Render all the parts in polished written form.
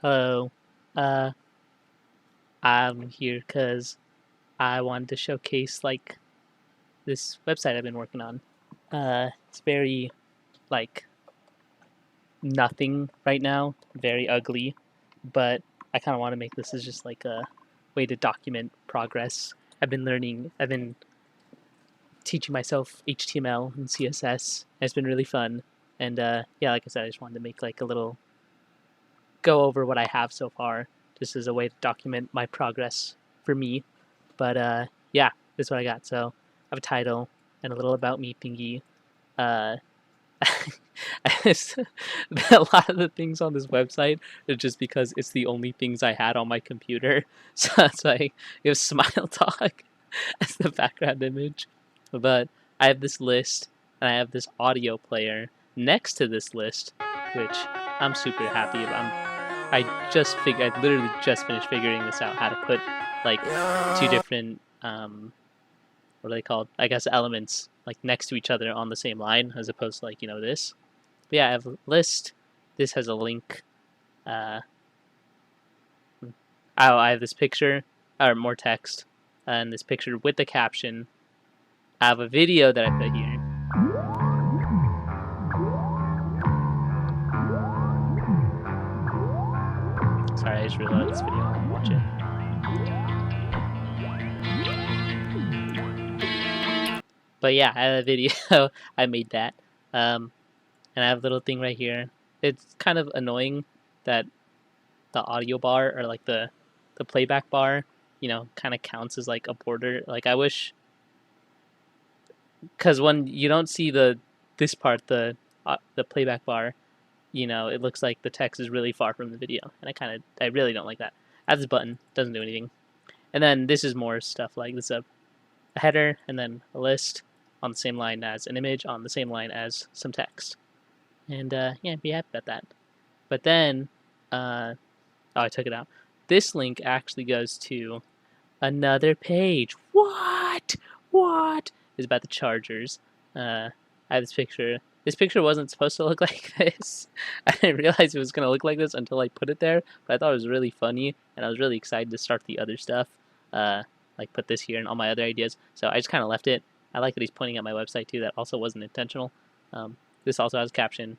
Hello. Uh, I'm here because I wanted to showcase this website I've been working on. It's very like nothing right now, very ugly, but I kind of want to make this as just like a way to document progress. I've been teaching myself HTML and CSS. And it's been really fun, and yeah, like I said, I just wanted to make like a little go over what I have so far, just as a way to document my progress for me. But yeah, this is what I got. So I have a title and a little about me thingy. Uh, a lot of the things on this website are just because it's the only things I had on my computer. So that's why you have Smile Talk as the background image. But I have this list and I have this audio player next to this list, which I'm super happy about. I literally just finished figuring this out, how to put like two different what are they called? I guess elements like next to each other on the same line, as opposed to like this. But yeah, I have a list. This has a link. Uh, I have this picture or more text, and this picture with the caption. I have a video that I put here. Sorry, I just reloaded this video. I want to watch it. But yeah, I have a video. I made that. And I have a little thing right here. It's kind of annoying that the audio bar or like the playback bar, kind of counts as like a border. Like I wish, because when you don't see this part, the playback bar, it looks like the text is really far from the video, and I really don't like that. I have this button, doesn't do anything, and then this is more stuff like this is a header and then a list on the same line as an image on the same line as some text, and yeah, be happy about that. But then, oh, I took it out. This link actually goes to another page. What? What? Is about the Chargers. I have this picture. This picture wasn't supposed to look like this. I didn't realize it was going to look like this until I put it there, but I thought it was really funny, and I was really excited to start the other stuff, like put this here and all my other ideas. So I just kind of left it. I like that he's pointing at my website too. That also wasn't intentional. This also has a caption.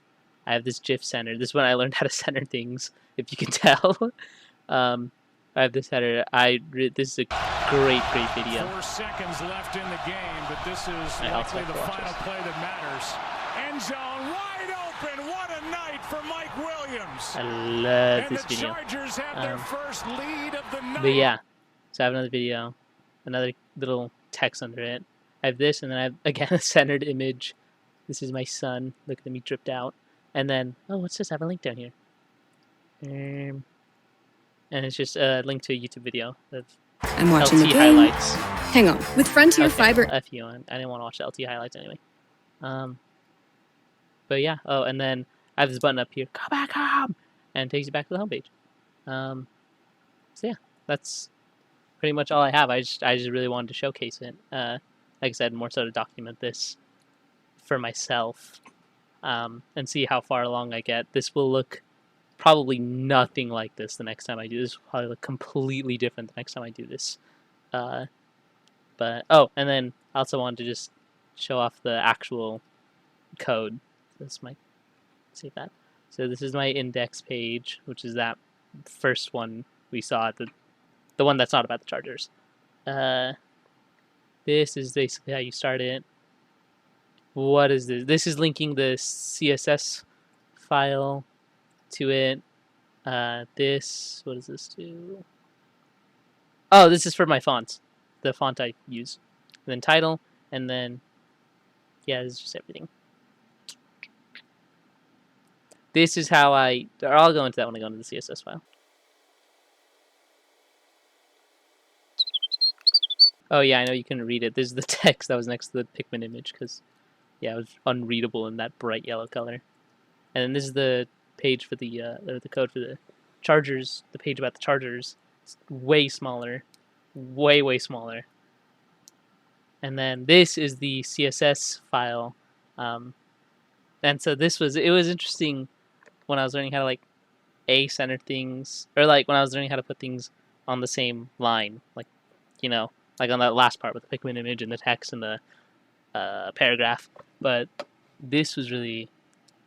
I have this GIF center. This is when I learned how to center things, if you can tell. I have this header. This is a great video. 4 seconds left in the game, but this is likely the final play that matters. End zone wide open. What a night for Mike Williams. I love this video. Chargers have their first lead of the night. But yeah, so I have another video, another little text under it. I have this, and then I have again a centered image. This is my son. Look at me dripped out. And then, oh, what's this? I have a link down here. And it's just a link to a YouTube video of I'm watching LT the game. highlights. Hang on. With Frontier Fiber. F you, I didn't want to watch the LT highlights anyway. But yeah, oh, and then I have this button up here, go back home, and it takes you back to the homepage. So yeah, that's pretty much all I have. I just really wanted to showcase it. Like I said, more so to document this for myself, and see how far along I get. This will look probably nothing like this the next time I do this. Will probably look completely different the next time I do this. But oh, and then I also wanted to just show off the actual code. This might save that. So this is my index page, which is that first one we saw, the one that's not about the Chargers. This is basically how you start it. What is this? This is linking the CSS file to it. This, what does this do? Oh, this is for my fonts, the font I use. And then title, and then, yeah, this is just everything. This is how I'll go into that when I go into the CSS file. Oh yeah, I know you couldn't read it. This is the text that was next to the Pikmin image, because, yeah, it was unreadable in that bright yellow color. And then this is the page for the code for the Chargers, the page about the Chargers. It's way smaller, way smaller. And then this is the CSS file. And so it was interesting when I was learning how to center things, or like when I was learning how to put things on the same line, like, you know, like on that last part with the Pikmin image and the text and the paragraph. But this was really,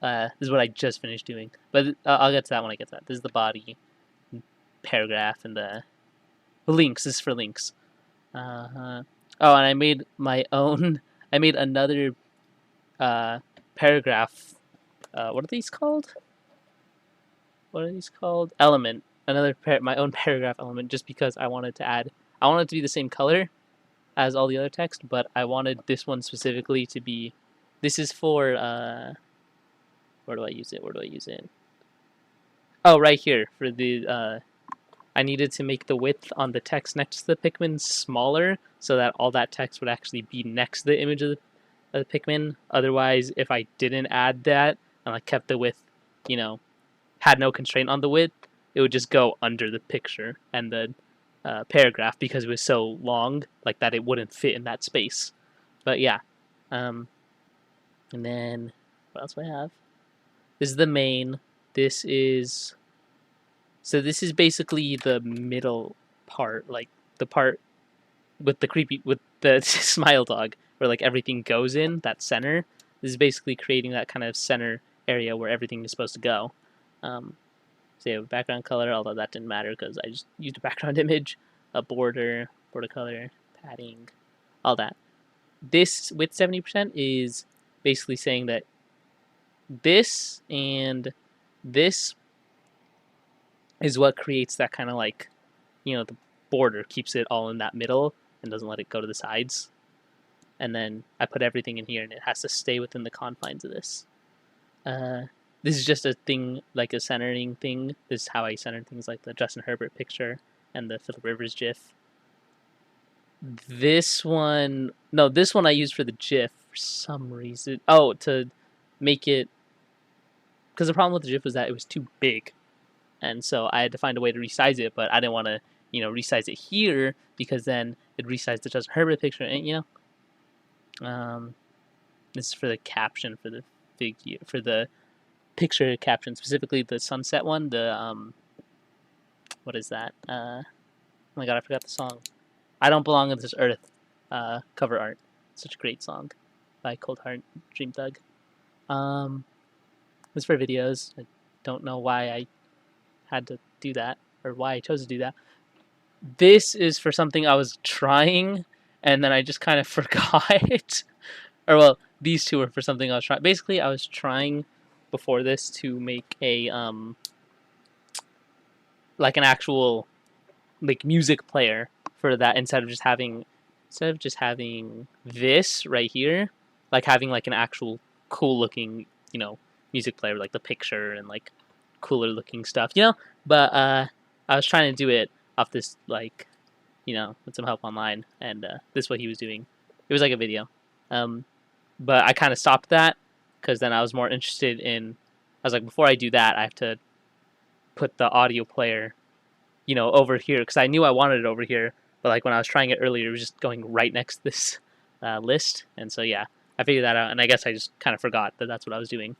this is what I just finished doing. But I'll get to that when I get to that. This is the body, paragraph, and the links. This is for links. Oh, and I made my own. I made another paragraph. What are these called? What are these called? Element. Another my own paragraph element, just because I wanted to add. I wanted it to be the same color as all the other text, but I wanted this one specifically to be. This is for. Where do I use it? Where do I use it? Oh, right here for the. I needed to make the width on the text next to the Pikmin smaller, so that all that text would actually be next to the image of the Pikmin. Otherwise, if I didn't add that and like kept the width, you know, had no constraint on the width, it would just go under the picture and the paragraph because it was so long, like that it wouldn't fit in that space. But yeah, and then what else do I have? This is the main. This is this is basically the middle part, like the part with the smile dog, where like everything goes in that center. This is basically creating that kind of center area where everything is supposed to go. So yeah, background color, although that didn't matter because I just used a background image, a border color, padding, all that. This with 70% is basically saying that this and this is what creates that kind of like, you know, the border keeps it all in that middle and doesn't let it go to the sides. And then I put everything in here and it has to stay within the confines of this. This is just a thing, like a centering thing. This is how I center things like the Justin Herbert picture and the Phillip Rivers GIF. This one I used for the GIF for some reason. Oh, to make it, because the problem with the GIF was that it was too big. And so I had to find a way to resize it, but I didn't want to, you know, resize it here because then it'd resize the Justin Herbert picture, and you know. This is for the caption for the picture caption, specifically the sunset one. The what is that? Oh my god, I forgot the song. I Don't Belong on This Earth. Cover art. Such a great song by Cold Heart Dream Thug. This is for videos. I don't know why I had to do that or why I chose to do that. This is for something I was trying and then I just kind of forgot. Or well, these two are for something I was trying. Basically, I was trying before this to make a like an actual like music player for that instead of just having this right here, like having like an actual cool looking, you know, music player, like the picture and like cooler looking stuff, you know. But I was trying to do it off this, like, you know, with some help online, and this is what he was doing. It was like a video, but I kind of stopped that because then I was more interested in. I was like, before I do that, I have to put the audio player, you know, over here because I knew I wanted it over here. But like when I was trying it earlier, it was just going right next to this list, and so yeah, I figured that out, and I guess I just kind of forgot that that's what I was doing.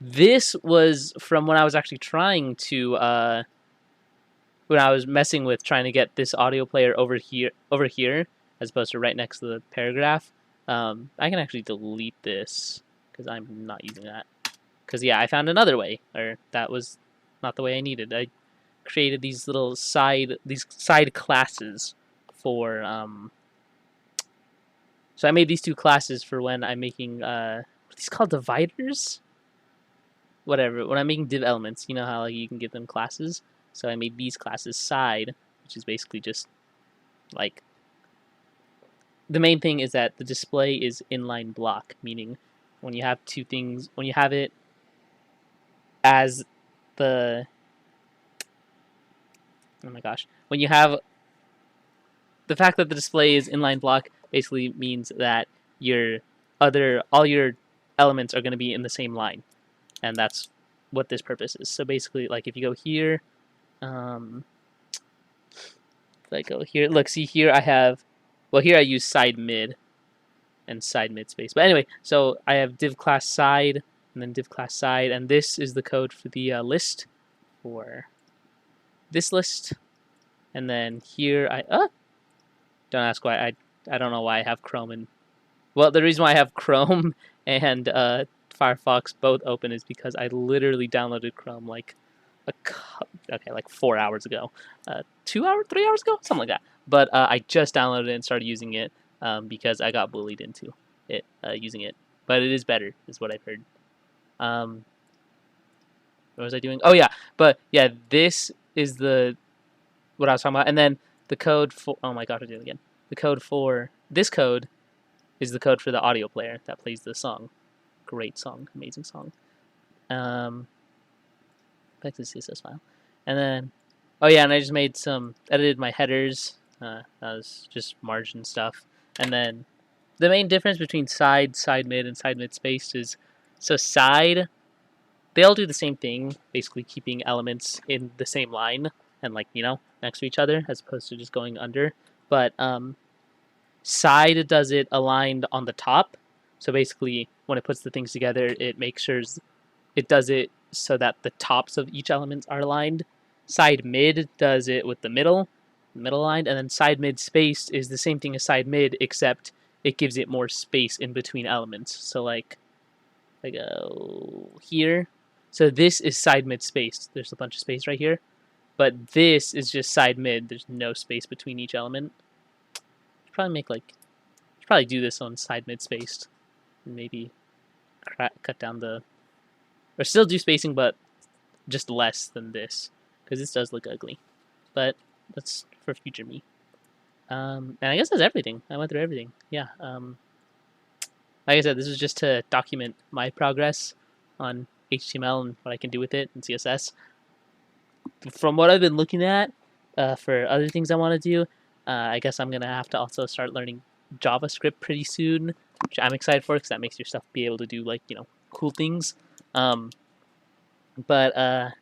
This was from when I was actually trying to, when I was messing with trying to get this audio player over here, as opposed to right next to the paragraph. I can actually delete this because I'm not using that. Because yeah, I found another way, or that was not the way I needed. I created these little side classes for. So I made these two classes for when I'm making what are these called, dividers? Whatever. When I'm making div elements, you know how like, you can give them classes. So I made these classes side, which is basically just like the main thing is that the display is inline block, meaning when you have two things, when you have it as the when you have the fact that the display is inline block basically means that all your elements are going to be in the same line, and that's what this purpose is. So basically, like if you go here, if I go here, look, see here I have, well here I use side mid and side mid space. But anyway, so I have div class side, and then div class side, and this is the code for the list for this list. And then here don't ask why I don't know why I have Chrome and the reason why I have Chrome and Firefox both open is because I literally downloaded Chrome like 4 hours ago, 3 hours ago, something like that. But I just downloaded it and started using it because I got bullied into it using it. But it is better, is what I've heard. What was I doing? Oh yeah, but yeah, this is what I was talking about, and then the code for oh my god, I did it again. The code for this code is the code for the audio player that plays the song. Great song, amazing song. Back to the CSS file, and then and I just edited my headers. That was just margin stuff, and then the main difference between side mid, and side mid spaced is side. They all do the same thing, basically keeping elements in the same line and next to each other as opposed to just going under. But side does it aligned on the top. So basically, when it puts the things together, it makes sure it does it so that the tops of each element are aligned. Side mid does it with the middle aligned, and then side mid spaced is the same thing as side mid, except it gives it more space in between elements. So I go here. So this is side mid spaced. There's a bunch of space right here. But this is just side mid. There's no space between each element. Probably do this on side mid spaced. And maybe cut down or still do spacing, but just less than this. Because this does look ugly. But that's for future me. And I guess that's everything. I went through everything. Yeah. Like I said, this was just to document my progress on HTML and what I can do with it in CSS. From what I've been looking at for other things I want to do, I guess I'm going to have to also start learning JavaScript pretty soon, which I'm excited for because that makes your stuff be able to do cool things. Yeah, the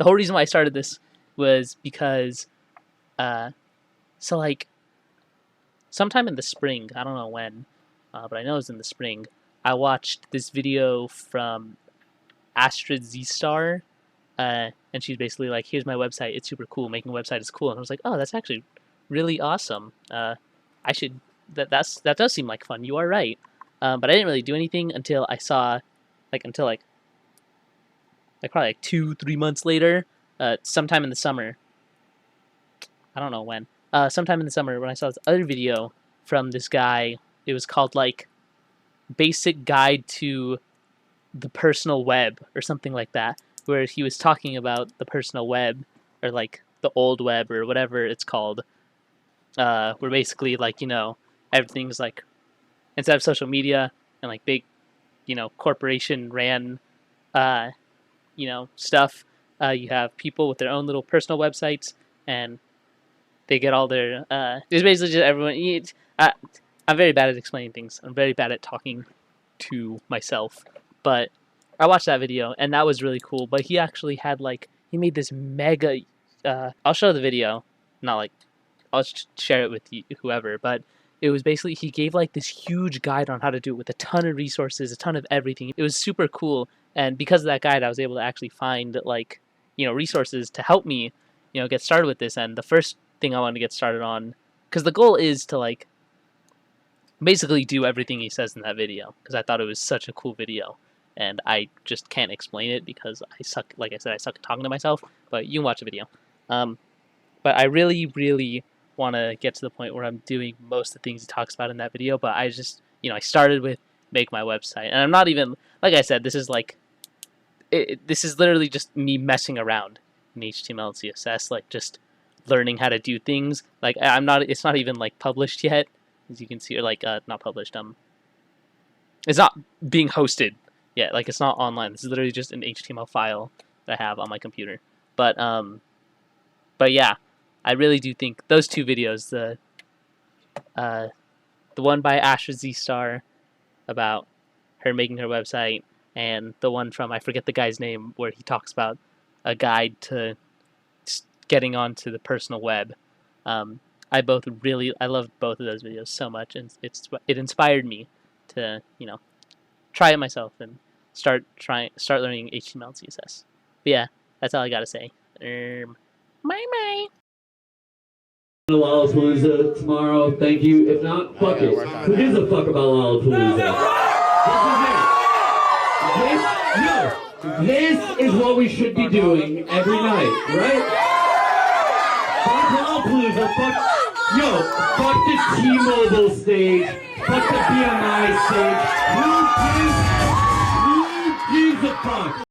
whole reason why I started this was because sometime in the spring, I don't know when, but I know it was in the spring, I watched this video from Astrid Z-Star, and she's basically like, here's my website, it's super cool, making a website is cool. And I was like, oh, that's actually really awesome. I should, that does seem like fun, you are right. But I didn't really do anything until I saw, probably 2-3 months later, sometime in the summer, I don't know when, sometime in the summer when I saw this other video from this guy. It was called Basic Guide to the Personal Web or something like that, where he was talking about the personal web or the old web or whatever it's called, where basically everything's instead of social media and big corporation ran stuff, you have people with their own little personal websites, and they get all their it's basically just everyone. I'm very bad at explaining things. I'm very bad at talking to myself. But I watched that video, and that was really cool. But he actually had he made this mega. I'll show the video, I'll share it with you, whoever. But it was basically he gave this huge guide on how to do it with a ton of resources, a ton of everything. It was super cool, and because of that guide, I was able to actually find resources to help me, get started with this. And the first thing I wanted to get started on, because the goal is to basically do everything he says in that video, because I thought it was such a cool video, and I just can't explain it because I suck. Like I said, I suck at talking to myself. But you can watch the video. But I really, really want to get to the point where I'm doing most of the things he talks about in that video. But I just, I started with make my website, and I'm not even, like I said, this is this is literally just me messing around in HTML and CSS, just learning how to do things. It's not even published yet, as you can see, or not published. It's not being hosted yet. It's not online. This is literally just an HTML file that I have on my computer. But yeah, I really do think those two videos, the one by Asher Z-Star about her making her website, and the one from, I forget the guy's name, where he talks about a guide to getting onto the personal web. I loved both of those videos so much, and it inspired me to try it myself and start learning HTML and CSS. But yeah, that's all I gotta say. Bye. Lollapalooza tomorrow. Thank you. If not, fuck it. Who gives a fuck about Lollapalooza? This is what we should be doing every night, right? Fuck Lollapalooza. Fuck the T-Mobile stage. Fuck the BMI stage. Who gives a fuck?